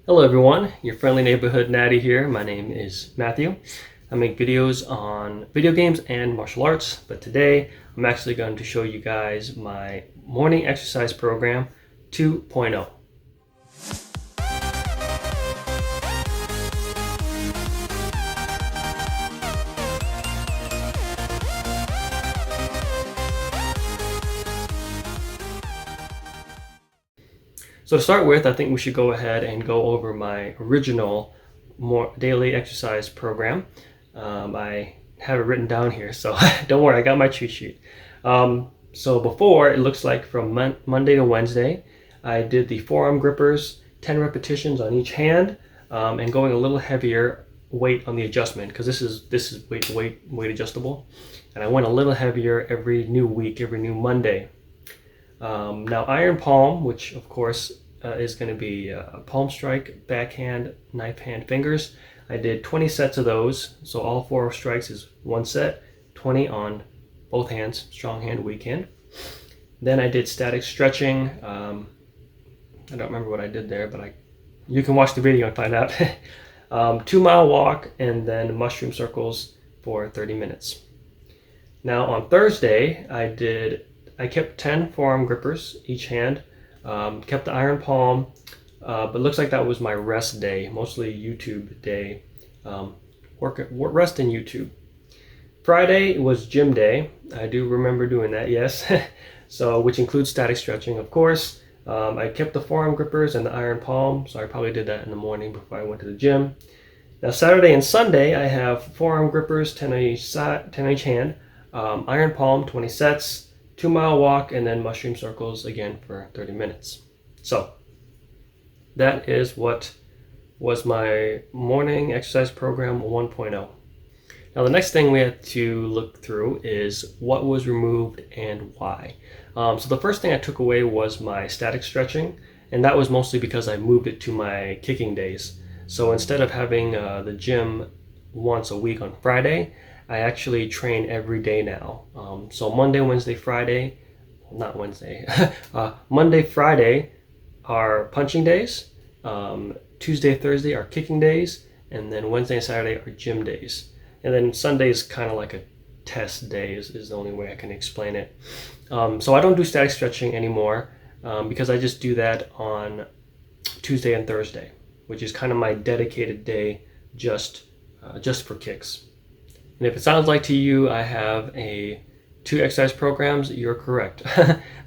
Hello everyone, your friendly neighborhood natty here. My name is Matthew. I make videos on video games and martial arts, but today I'm actually going to show you guys my morning exercise program 2.0. So to start with, I think we should go ahead and go over my original daily exercise program. I have it written down here, so don't worry, I got my cheat sheet. So before, it looks like from Monday to Wednesday, I did the forearm grippers, 10 repetitions on each hand, and going a little heavier weight on the adjustment, because this is weight adjustable, and I went a little heavier every new week, every new Monday. Now iron palm, which of course is going to be palm strike, backhand, knife hand, fingers. I did 20 sets of those, so all 4 strikes is 1 set, 20 on both hands, strong hand, weak hand. Then I did static stretching. I don't remember what I did there, but you can watch the video and find out. 2-mile walk, and then mushroom circles for 30 minutes. Now on Thursday, I kept 10 forearm grippers each hand, kept the iron palm, but it looks like that was my rest day, mostly YouTube day, rest in YouTube. Friday was gym day. I do remember doing that, yes. So, which includes static stretching, of course. I kept the forearm grippers and the iron palm, so I probably did that in the morning before I went to the gym. Now Saturday and Sunday, I have forearm grippers, 10 on each hand, iron palm, 20 sets, 2-mile walk, and then mushroom circles again for 30 minutes. So that is what was my morning exercise program 1.0. Now the next thing we had to look through is what was removed and why. So the first thing I took away was my static stretching, and that was mostly because I moved it to my kicking days. So instead of having the gym once a week on Friday, I actually train every day now. So Monday, Wednesday, Friday, not Wednesday, Monday, Friday are punching days, Tuesday, Thursday are kicking days, and then Wednesday and Saturday are gym days. And then Sunday is kind of like a test day is the only way I can explain it. So I don't do static stretching anymore because I just do that on Tuesday and Thursday, which is kind of my dedicated day just for kicks. And if it sounds like to you I have 2 exercise programs, you're correct.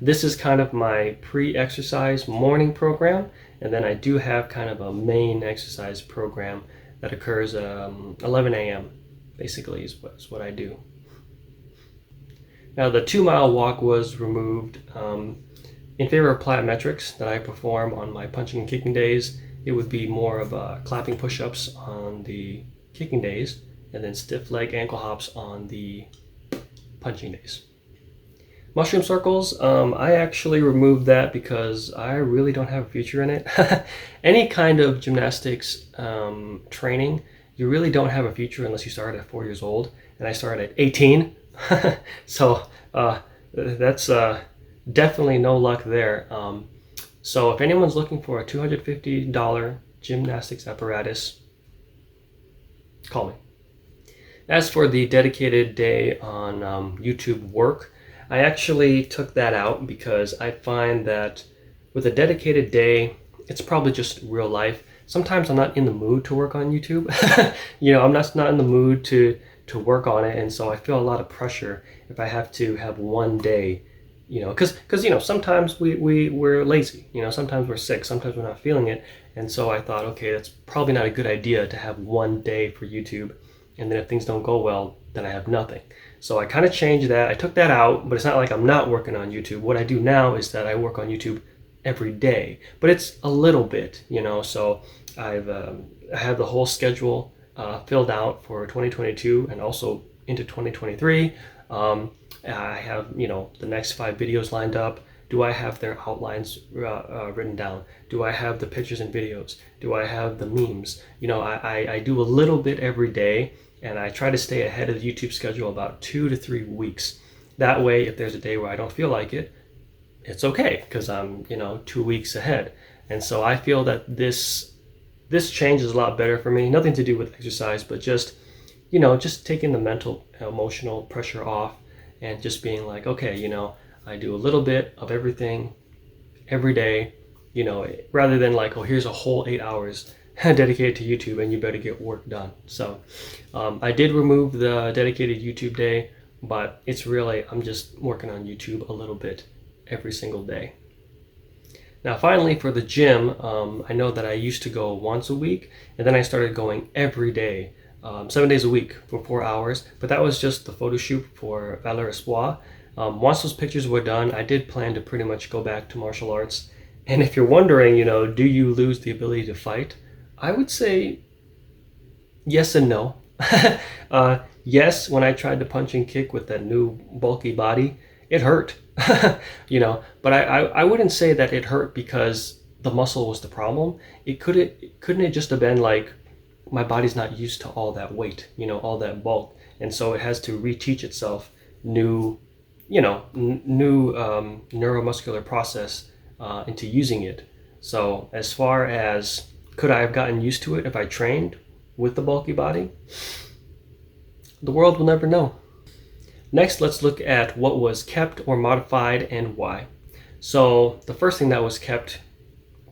This is kind of my pre-exercise morning program, and then I do have kind of a main exercise program that occurs 11 a.m. basically is what I do. Now the 2-mile walk was removed in favor of plyometrics that I perform on my punching and kicking days. It would be more of clapping push-ups on the kicking days, and then stiff leg ankle hops on the punching days. Mushroom circles, I actually removed that because I really don't have a future in it. Any kind of gymnastics training, you really don't have a future unless you start at 4 years old, and I started at 18. So that's definitely no luck there. So if anyone's looking for a $250 gymnastics apparatus, call me. As for the dedicated day on YouTube work, I actually took that out because I find that with a dedicated day, it's probably just real life. Sometimes I'm not in the mood to work on YouTube. I'm not in the mood to work on it, and so I feel a lot of pressure if I have to have one day, because sometimes we're lazy, sometimes we're sick, sometimes we're not feeling it, and so I thought, okay, that's probably not a good idea to have one day for YouTube. And then if things don't go well, then I have nothing. So I kind of changed that. I took that out, but it's not like I'm not working on YouTube. What I do now is that I work on YouTube every day, but it's a little bit, so I have the whole schedule filled out for 2022 and also into 2023. I have, the next 5 videos lined up. Do I have their outlines written down? Do I have the pictures and videos? Do I have the memes? I do a little bit every day, and I try to stay ahead of the YouTube schedule about 2 to 3 weeks. That way, if there's a day where I don't feel like it, it's okay, because I'm 2 weeks ahead. And so I feel that this this change is a lot better for me. Nothing to do with exercise, but just, you know, just taking the mental, emotional pressure off and just being like, okay, you know, I do a little bit of everything every day, you know, rather than like, oh, here's a whole 8 hours dedicated to YouTube and you better get work done. So I did remove the dedicated YouTube day, but it's really, I'm just working on YouTube a little bit every single day. Now finally for the gym, I know that I used to go once a week and then I started going every day, 7 days a week for 4 hours, but that was just the photo shoot for Valor Espoir. Once those pictures were done, I did plan to pretty much go back to martial arts. And if you're wondering, you know, do you lose the ability to fight? I would say yes and no. Yes, when I tried to punch and kick with that new bulky body, it hurt, you know, but I wouldn't say that it hurt because the muscle was the problem. Couldn't it just have been like, my body's not used to all that weight, you know, all that bulk. And so it has to reteach itself new, you know, new neuromuscular process into using it. So as far as could I have gotten used to it if I trained with the bulky body? The world will never know. Next, let's look at what was kept or modified and why. So the first thing that was kept,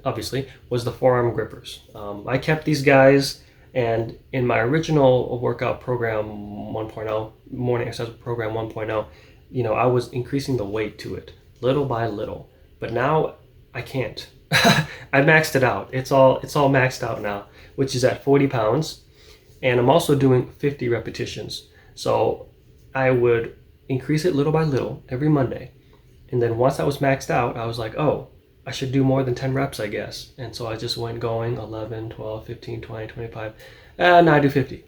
obviously, was the forearm grippers. I kept these guys, and in my original workout program 1.0, morning exercise program 1.0, you know, I was increasing the weight to it little by little, but now I can't. I maxed it out. It's all maxed out now, which is at 40 pounds. And I'm also doing 50 repetitions. So I would increase it little by little every Monday. And then once I was maxed out, I was like, oh, I should do more than 10 reps, I guess. And so I just went going 11, 12, 15, 20, 25. Now I do 50.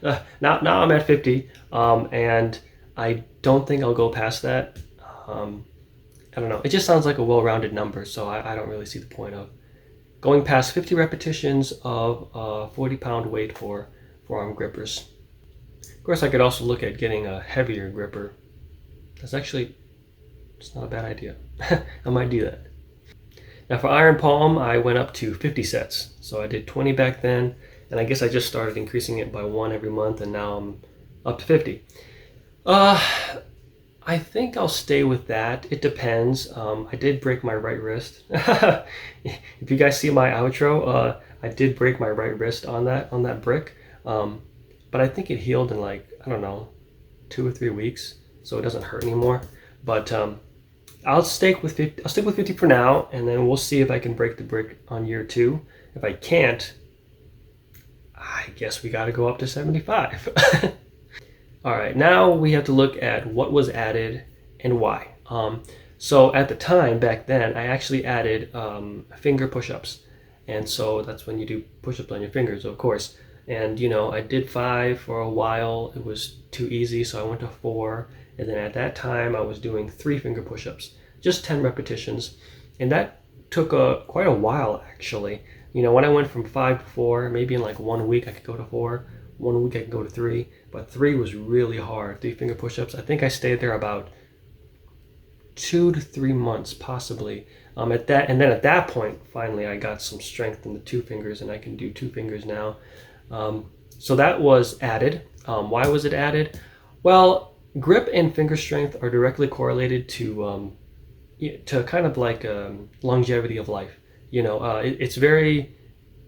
Now I'm at 50. And I don't think I'll go past that. I don't know. It just sounds like a well-rounded number, so I don't really see the point of going past 50 repetitions of 40-pound weight for forearm grippers. Of course, I could also look at getting a heavier gripper. It's not a bad idea. I might do that. Now for iron palm, I went up to 50 sets. So I did 20 back then, and I guess I just started increasing it by 1 every month, and now I'm up to 50. I think I'll stay with that. It depends. I did break my right wrist. If you guys see my outro, I did break my right wrist on that brick. But I think it healed in like, I don't know, 2 or 3 weeks, so it doesn't hurt anymore. But I'll stick with 50. I'll stick with 50 for now, and then we'll see if I can break the brick on year 2. If I can't, I guess we got to go up to 75. All right, now we have to look at what was added and why. So at the time, back then, I actually added finger push-ups. And so that's when you do push-ups on your fingers, of course. And, you know, I did 5 for a while. It was too easy, so I went to 4. And then at that time, I was doing 3 finger push-ups, just 10 repetitions. And that took quite a while, actually. You know, when I went from 5 to 4, maybe in like 1 week I could go to 4. 1 week I could go to 3. But 3 was really hard, 3 finger push-ups. I think I stayed there about 2 to 3 months, possibly. And then at that point, finally, I got some strength in the 2 fingers, and I can do 2 fingers now. So that was added. Why was it added? Well, grip and finger strength are directly correlated to kind of like longevity of life. You know, it's very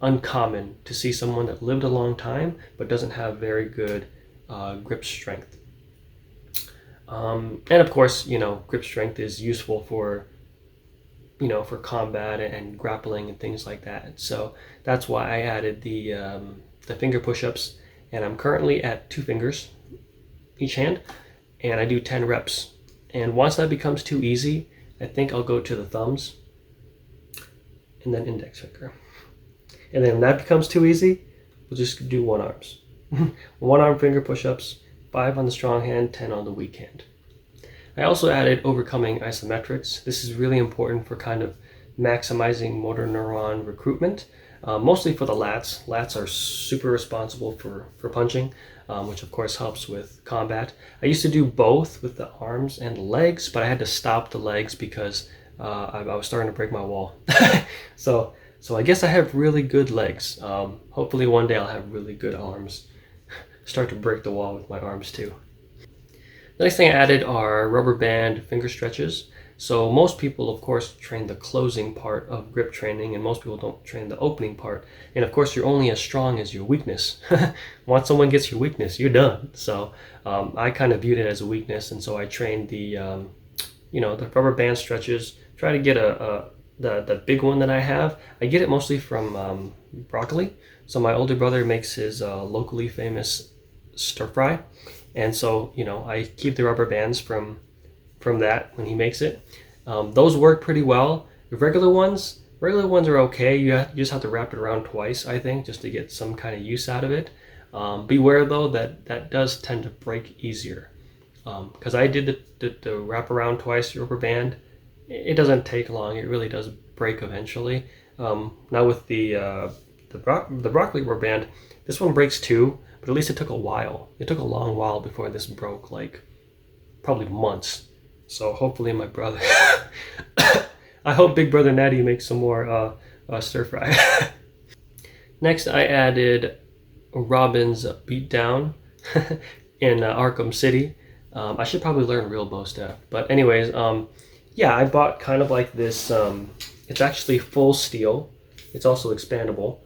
uncommon to see someone that lived a long time but doesn't have very good grip strength. And of course, you know, grip strength is useful for, you know, for combat and grappling and things like that. So that's why I added the finger push-ups, and I'm currently at 2 fingers each hand, and I do 10 reps. And once that becomes too easy, I think I'll go to the thumbs and then index finger. And then when that becomes too easy, we'll just do 1 arms. 1 arm finger push-ups, 5 on the strong hand, 10 on the weak hand. I also added overcoming isometrics. This is really important for kind of maximizing motor neuron recruitment, mostly for the lats. Lats are super responsible for punching, which of course helps with combat. I used to do both with the arms and legs, but I had to stop the legs because I was starting to break my wall. So So I guess I have really good legs. Hopefully one day I'll have really good arms. Start to break the wall with my arms too. The next thing I added are rubber band finger stretches. So most people, of course, train the closing part of grip training, and most people don't train the opening part. And of course, you're only as strong as your weakness. Once someone gets your weakness, you're done. So I kind of viewed it as a weakness, and so I trained the the rubber band stretches. Try to get the big one that I have. I get it mostly from Broccoli. So my older brother makes his locally famous stir fry. And so, I keep the rubber bands from that when he makes it. Those work pretty well. The regular ones are okay. You just have to wrap it around twice, I think, just to get some kind of use out of it. Beware though that does tend to break easier. Because I did the wrap around twice rubber band. It doesn't take long. It really does break eventually. Now with the broccoli rubber band, this one breaks too. But at least it took a while. It took a long while before this broke, like probably months. So hopefully my brother, I hope Big Brother Natty makes some more stir fry. Next, I added Robin's beatdown in Arkham City. I should probably learn real bow staff. But anyways, yeah, I bought kind of like this, it's actually full steel. It's also expandable.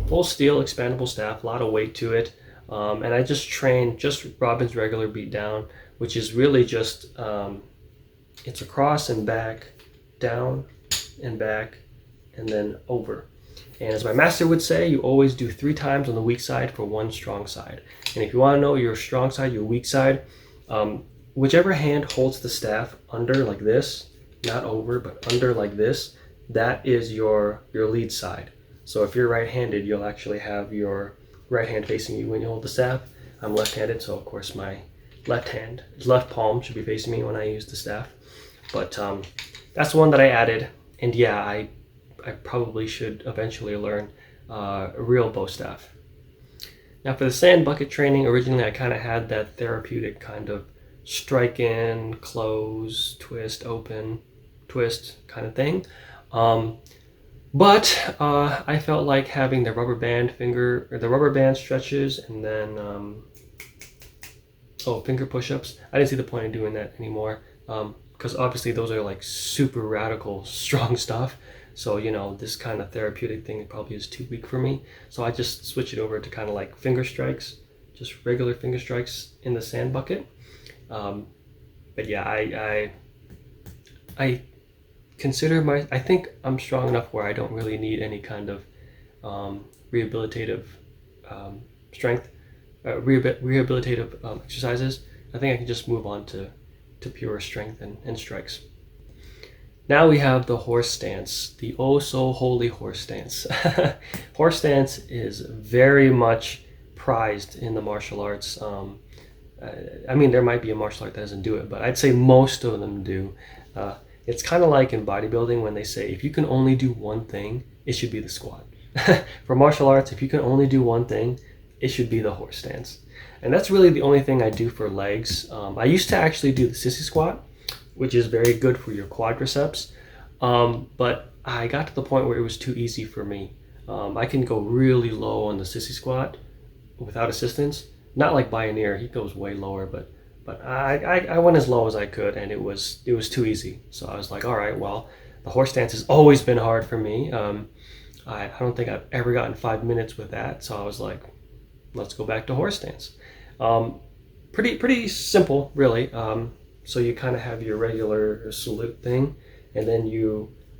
Full steel expandable staff, a lot of weight to it, and I just trained just Robin's regular beatdown, which is really just it's across and back, down and back, and then over. And as my master would say, you always do 3 times on the weak side for 1 strong side. And if you want to know your strong side, your weak side, whichever hand holds the staff under like this, not over, but under like this, that is your lead side. So if you're right-handed, you'll actually have your right hand facing you when you hold the staff. I'm left-handed, so of course my left palm should be facing me when I use the staff. But that's the one that I added, and yeah, I probably should eventually learn a real bow staff. Now for the sand bucket training, originally I kind of had that therapeutic kind of strike in, close, twist, open, twist kind of thing. But I felt like having the rubber band stretches, and then finger push-ups. I didn't see the point in doing that anymore, because obviously those are like super radical strong stuff. So this kind of therapeutic thing probably is too weak for me. So I just switched it over to kind of like finger strikes, just regular finger strikes in the sand bucket. But yeah, I consider I think I'm strong enough where I don't really need any kind of rehabilitative strength, rehabilitative exercises. I think I can just move on to pure strength and strikes. Now we have the horse stance, the oh so holy horse stance. Horse stance is very much prized in the martial arts. I mean, there might be a martial art that doesn't do it, but I'd say most of them do. It's kind of like in bodybuilding when they say, if you can only do one thing, it should be the squat. For martial arts, if you can only do one thing, it should be the horse stance. And that's really the only thing I do for legs. I used to actually do the sissy squat, which is very good for your quadriceps. But I got to the point where it was too easy for me. I can go really low on the sissy squat without assistance. Not like Pioneer, he goes way lower, but I went as low as I could, and it was too easy. So I was like, all right, well, the horse stance has always been hard for me. I don't think I've ever gotten 5 minutes with that. So I was like, let's go back to horse stance. Pretty simple, really. So you kind of have your regular salute thing, and then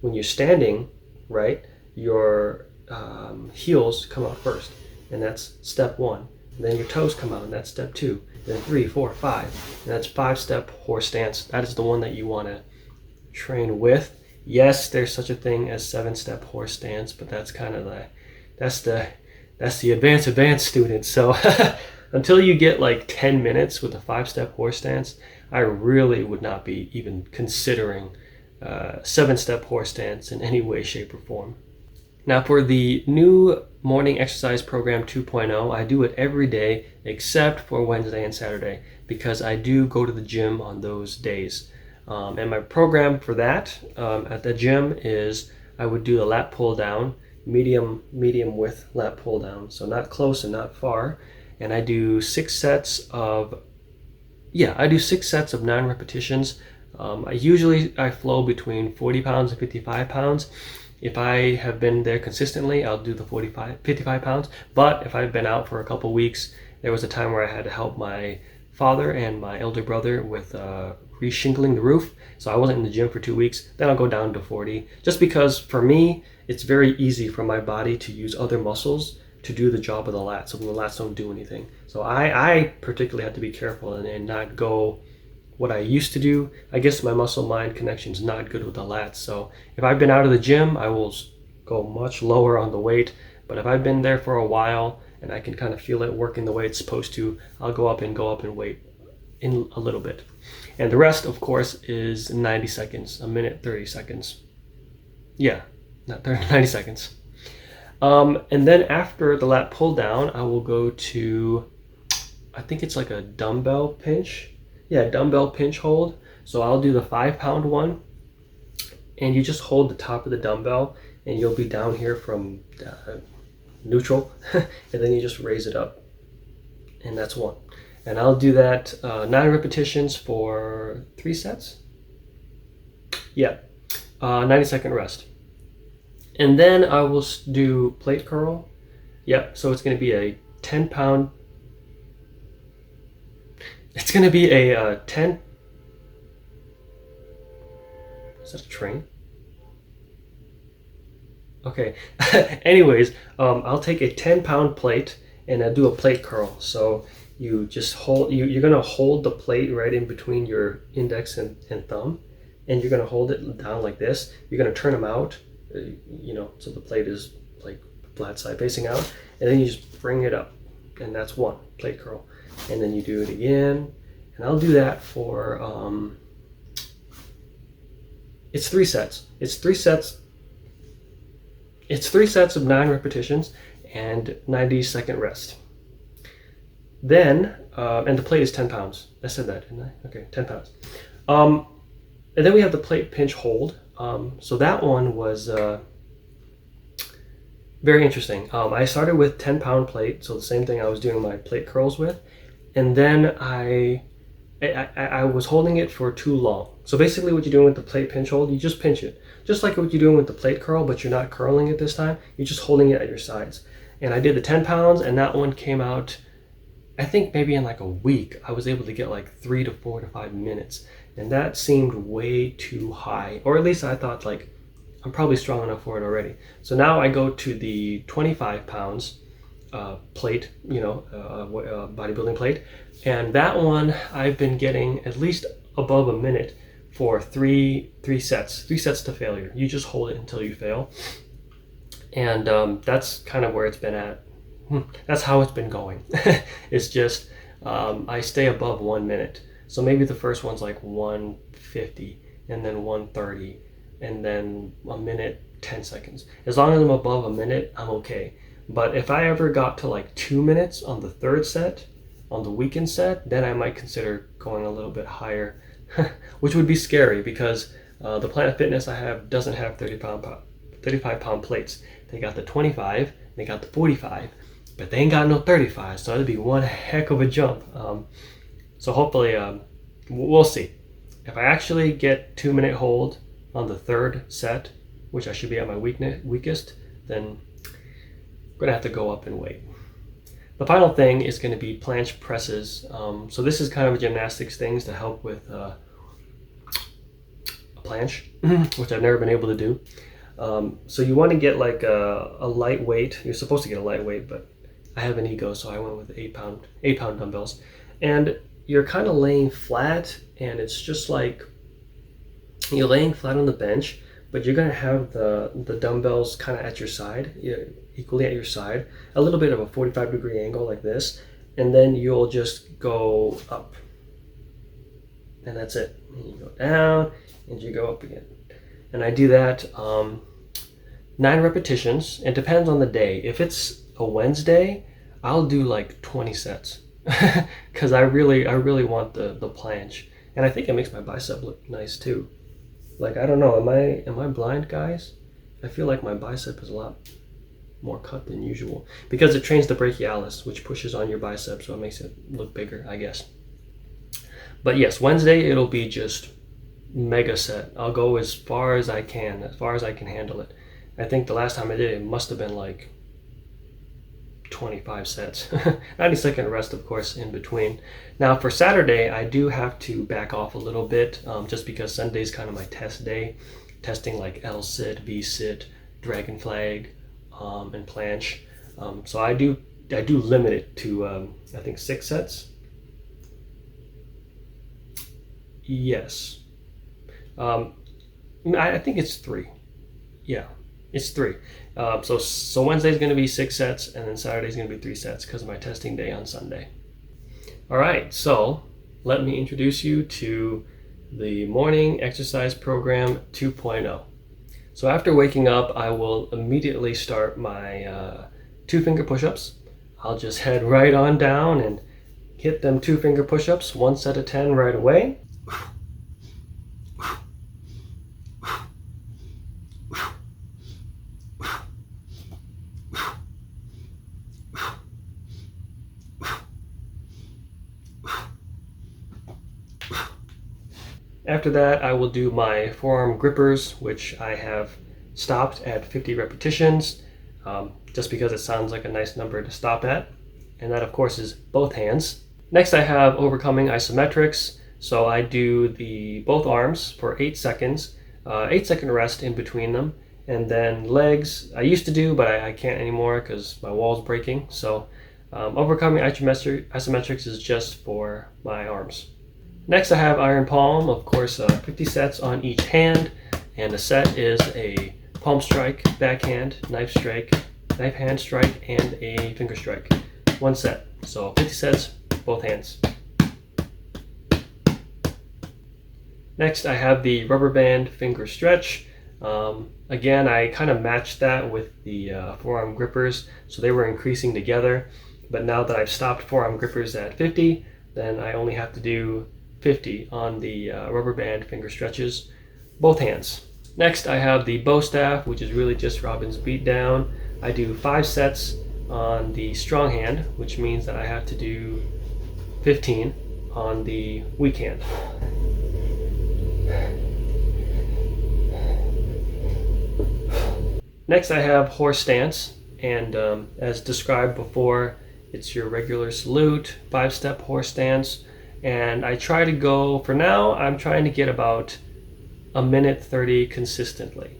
when you're standing, right, your heels come out first, and that's step 1. And then your toes come out, and that's step 2. Then 3, 4, 5, and that's 5-step horse stance. That is the one that you want to train with. Yes, there's such a thing as 7-step horse stance, but that's kind of that's the advanced student. So until you get like 10 minutes with a 5-step horse stance, I really would not be even considering 7-step horse stance in any way, shape, or form. Now for the new morning exercise program 2.0, I do it every day except for Wednesday and Saturday, because I do go to the gym on those days. And my program for that at the gym is I would do the lat pull down, medium width lat pull down, so not close and not far. And I do 6 sets of 9 repetitions. I flow between 40 pounds and 55 pounds. If I have been there consistently, I'll do the 55 pounds. But if I've been out for a couple weeks, there was a time where I had to help my father and my elder brother with re-shingling the roof. So I wasn't in the gym for 2 weeks. Then I'll go down to 40. Just because for me, it's very easy for my body to use other muscles to do the job of the lats, so the lats don't do anything. So I particularly have to be careful and not go what I used to do. I guess my muscle-mind connection is not good with the lats. So if I've been out of the gym, I will go much lower on the weight. But if I've been there for a while and I can kind of feel it working the way it's supposed to, I'll go up and weight in a little bit. And the rest, of course, is 90 seconds, a minute, 30 seconds. Yeah, not 30, 90 seconds. And then after the lat pull down, I will go to, I think it's like a dumbbell pinch. Yeah, dumbbell pinch hold. So I'll do the 5-pound one, and you just hold the top of the dumbbell, and you'll be down here from neutral, and then you just raise it up, and that's one. And I'll do that 9 repetitions for 3 sets. Yeah, 90-second rest. And then I will do plate curl. Yep, so it's going to be a 10-pound. It's going to be a 10. Is that a train? Okay. Anyways, I'll take a 10-pound plate and I'll do a plate curl. So you just hold. You're going to hold the plate right in between your index and thumb, and you're going to hold it down like this. You're going to turn them out. So the plate is like flat side facing out, and then you just bring it up, and that's one plate curl. And then you do it again, and I'll do that for it's 3 sets. It's 3 sets of 9 repetitions and 90-second rest. Then and the plate is 10 pounds. I said that, didn't I? Okay, 10 pounds. And then we have the plate pinch hold. So that one was very interesting. I started with 10-pound plate, so the same thing I was doing my plate curls with, and then I was holding it for too long. So basically what you're doing with the plate pinch hold, you just pinch it. Just like what you're doing with the plate curl, but you're not curling it this time. You're just holding it at your sides. And I did the 10 pounds, and that one came out, I think maybe in like a week, I was able to get like 3 to 4 to 5 minutes. And that seemed way too high, or at least I thought like, I'm probably strong enough for it already. So now I go to the 25 pounds plate, bodybuilding plate. And that one I've been getting at least above a minute for three sets to failure. You just hold it until you fail. And that's kind of where it's been at. That's how it's been going. It's just, I stay above 1 minute. So maybe the first one's like 150 and then 130 and then a minute, 10 seconds. As long as I'm above a minute, I'm okay. But if I ever got to like 2 minutes on the third set, on the weekend set, then I might consider going a little bit higher, which would be scary because the Planet Fitness I have doesn't have 35-pound plates. They got the 25, they got the 45, but they ain't got no 35, so that'd be one heck of a jump. So hopefully, we'll see. If I actually get 2-minute hold on the third set, which I should be at my weakest, then I'm gonna have to go up in weight. The final thing is gonna be planche presses. So this is kind of a gymnastics things to help with a planche, which I've never been able to do. So you wanna get like a lightweight. You're supposed to get a lightweight, but I have an ego, so I went with 8-pound dumbbells. And you're kind of laying flat, and it's just like you're laying flat on the bench, but you're going to have the dumbbells kind of at your side, equally at your side, a little bit of a 45-degree angle like this, and then you'll just go up. And that's it. And you go down, and you go up again. And I do that 9 repetitions. It depends on the day. If it's a Wednesday, I'll do like 20 sets. Because I really want the planche, and I think it makes my bicep look nice too. Like, I don't know, am I blind, guys? I feel like my bicep is a lot more cut than usual because it trains the brachialis, which pushes on your bicep, so it makes it look bigger, I guess. But yes, Wednesday it'll be just mega set. I'll go as far as I can handle it. I think the last time I did it must have been like 25 sets. 90-second rest, of course, in between. Now for Saturday, I do have to back off a little bit, just because Sunday's kind of my test day, testing like L-sit, V-sit, dragon flag, and planche. So I do limit it to I think 6 sets. Yes. I think it's 3. Yeah, it's 3. So Wednesday's going to be 6 sets, and then Saturday's going to be 3 sets because of my testing day on Sunday. All right, so let me introduce you to the morning exercise program 2.0. So after waking up, I will immediately start my 2-finger push-ups. I'll just head right on down and hit them 2-finger push-ups, 1 set of 10 right away. After that, I will do my forearm grippers, which I have stopped at 50 repetitions, just because it sounds like a nice number to stop at. And that, of course, is both hands. Next, I have overcoming isometrics. So I do both arms for 8 seconds, 8-second rest in between them. And then legs, I used to do, but I can't anymore because my wall's breaking. So overcoming isometrics is just for my arms. Next I have iron palm, of course, 50 sets on each hand, and the set is a palm strike, backhand, knife hand strike, and a finger strike. 1 set. So 50 sets, both hands. Next I have the rubber band finger stretch. Again, I kind of matched that with the forearm grippers, so they were increasing together. But now that I've stopped forearm grippers at 50, then I only have to do 50 on the rubber band finger stretches, both hands. Next I have the bow staff, which is really just Robin's beat down. I do 5 sets on the strong hand, which means that I have to do 15 on the weak hand. Next I have horse stance, and as described before, it's your regular salute, 5-step horse stance. And I try to go, for now, I'm trying to get about 1:30 consistently.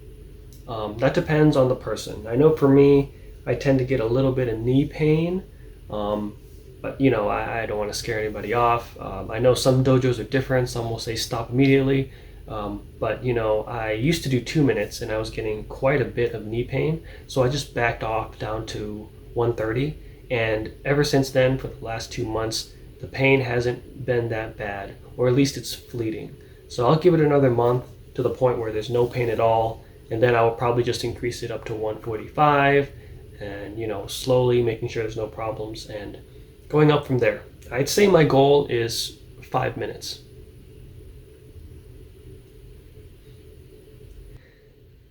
That depends on the person. I know for me, I tend to get a little bit of knee pain, but you know, I don't want to scare anybody off. I know some dojos are different. Some will say stop immediately. But you know, I used to do 2 minutes and I was getting quite a bit of knee pain. So I just backed off down to 1:30. And ever since then, for the last 2 months, the pain hasn't been that bad, or at least it's fleeting. So I'll give it another month to the point where there's no pain at all, and then I will probably just increase it up to 145, and you know, slowly making sure there's no problems and going up from there. I'd say my goal is 5 minutes.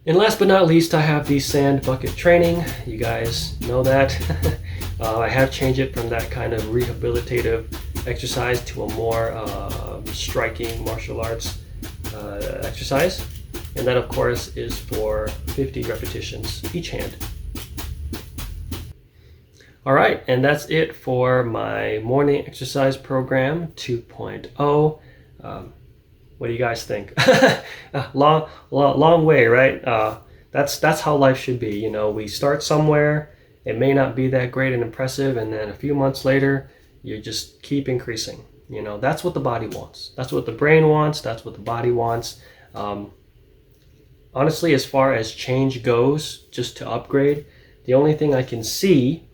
And last but not least, I have the sand bucket training. You guys know that. I have changed it from that kind of rehabilitative exercise to a more striking martial arts exercise. And that, of course, is for 50 repetitions each hand. All right, and that's it for my morning exercise program 2.0. What do you guys think? long way, right? That's how life should be. You know, we start somewhere. It may not be that great and impressive, and then a few months later, you just keep increasing. You know, that's what the body wants. That's what the brain wants. That's what the body wants. Honestly, as far as change goes, just to upgrade, the only thing I can see,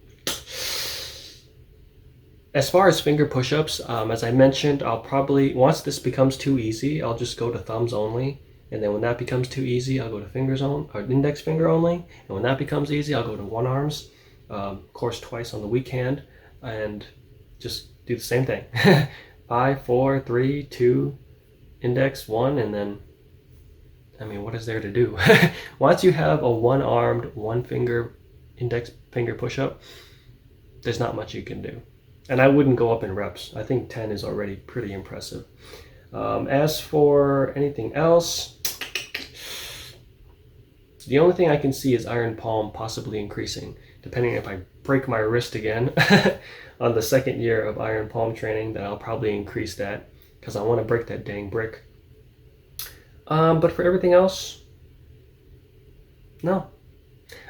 as far as finger push-ups, as I mentioned, I'll probably, once this becomes too easy, I'll just go to thumbs only. And then when that becomes too easy, I'll go to fingers only, or index finger only. And when that becomes easy, I'll go to 1 arms, of course twice on the weak hand, and just do the same thing. 5, 4, 3, 2, index, 1, and then I mean, what is there to do? Once you have a one-armed, one-finger, index finger push-up, there's not much you can do. And I wouldn't go up in reps. I think 10 is already pretty impressive. As for anything else, the only thing I can see is iron palm possibly increasing, depending if I break my wrist again on the second year of iron palm training, then I'll probably increase that because I want to break that dang brick. But for everything else, no.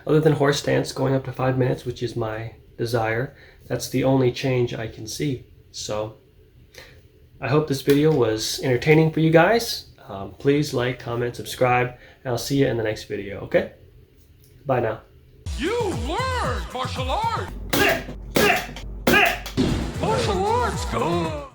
Other than horse stance going up to 5 minutes, which is my desire, that's the only change I can see. So I hope this video was entertaining for you guys. Please like, comment, subscribe, and I'll see you in the next video, okay? Bye now. You learned martial arts! Martial arts, good!